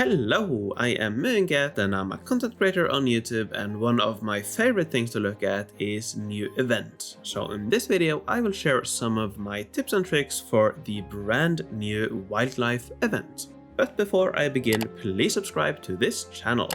Hello, I am Moongat and I'm a content creator on YouTube, and one of my favorite things to look at is new events. So in this video I will share some of my tips and tricks for the brand new wildlife event. But before I begin, please subscribe to this channel.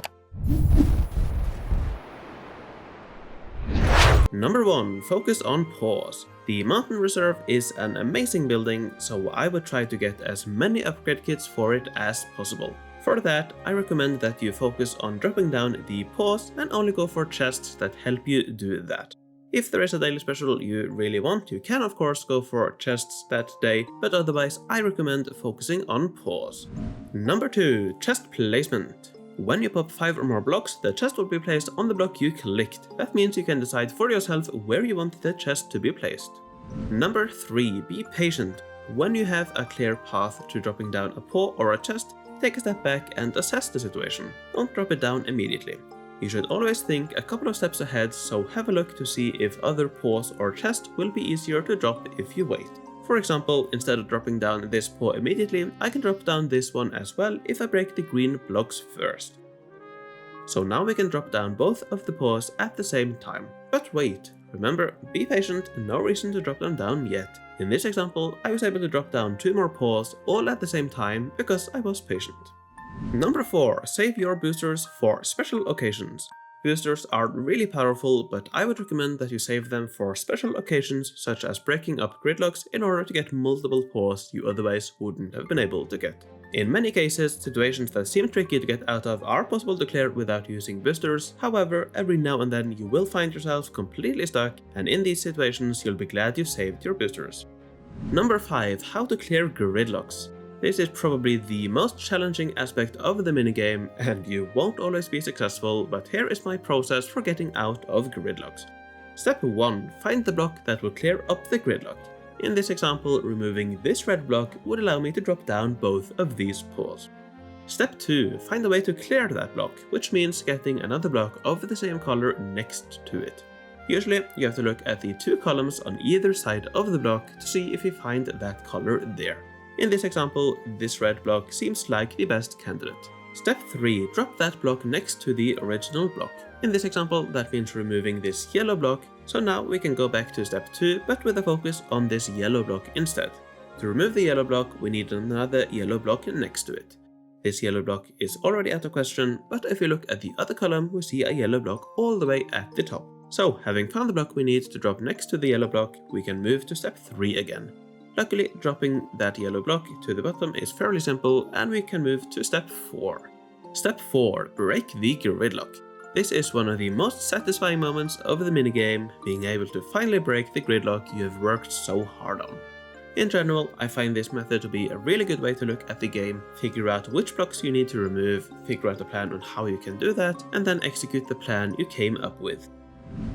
Number 1. Focus on paws. The Mountain Reserve is an amazing building, so I would try to get as many upgrade kits for it as possible. For that, I recommend that you focus on dropping down the paws and only go for chests that help you do that. If there is a daily special you really want, you can of course go for chests that day, but otherwise I recommend focusing on paws. Number 2. Chest placement. When you pop 5 or more blocks, the chest will be placed on the block you clicked. That means you can decide for yourself where you want the chest to be placed. Number 3. Be patient. When you have a clear path to dropping down a paw or a chest, take a step back and assess the situation. Don't drop it down immediately. You should always think a couple of steps ahead, so have a look to see if other paws or chests will be easier to drop if you wait. For example, instead of dropping down this paw immediately, I can drop down this one as well if I break the green blocks first. So now we can drop down both of the paws at the same time. But wait, remember, be patient, no reason to drop them down yet. In this example, I was able to drop down 2 more paws all at the same time because I was patient. Number 4. Save your boosters for special occasions. Boosters are really powerful, but I would recommend that you save them for special occasions such as breaking up gridlocks in order to get multiple paws you otherwise wouldn't have been able to get. In many cases, situations that seem tricky to get out of are possible to clear without using boosters. However, every now and then you will find yourself completely stuck, and in these situations you'll be glad you saved your boosters. Number 5. How to clear gridlocks. This is probably the most challenging aspect of the minigame, and you won't always be successful, but here is my process for getting out of gridlocks. Step 1. Find the block that will clear up the gridlock. In this example, removing this red block would allow me to drop down both of these paws. Step 2. Find a way to clear that block, which means getting another block of the same color next to it. Usually, you have to look at the 2 columns on either side of the block to see if you find that color there. In this example, this red block seems like the best candidate. Step 3. Drop that block next to the original block. In this example, that means removing this yellow block, so now we can go back to step 2, but with a focus on this yellow block instead. To remove the yellow block, we need another yellow block next to it. This yellow block is already out of question, but if we look at the other column, we see a yellow block all the way at the top. So, having found the block we need to drop next to the yellow block, we can move to step 3 again. Luckily, dropping that yellow block to the bottom is fairly simple, and we can move to step 4. Step 4. Break the gridlock. This is one of the most satisfying moments of the minigame, being able to finally break the gridlock you have worked so hard on. In general, I find this method to be a really good way to look at the game, figure out which blocks you need to remove, figure out a plan on how you can do that, and then execute the plan you came up with.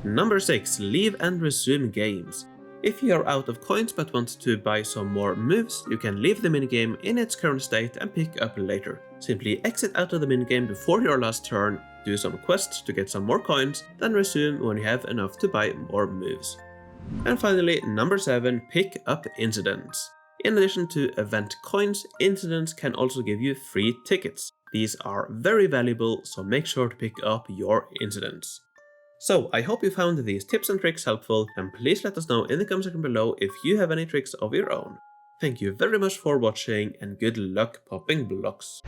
Number 6. Leave and resume games. If you are out of coins but want to buy some more moves, you can leave the minigame in its current state and pick up later. Simply exit out of the minigame before your last turn, do some quests to get some more coins, then resume when you have enough to buy more moves. And finally, number 7. Pick up incidents. In addition to event coins, incidents can also give you free tickets. These are very valuable, so make sure to pick up your incidents. So, I hope you found these tips and tricks helpful, and please let us know in the comment section below if you have any tricks of your own. Thank you very much for watching, and good luck popping blocks.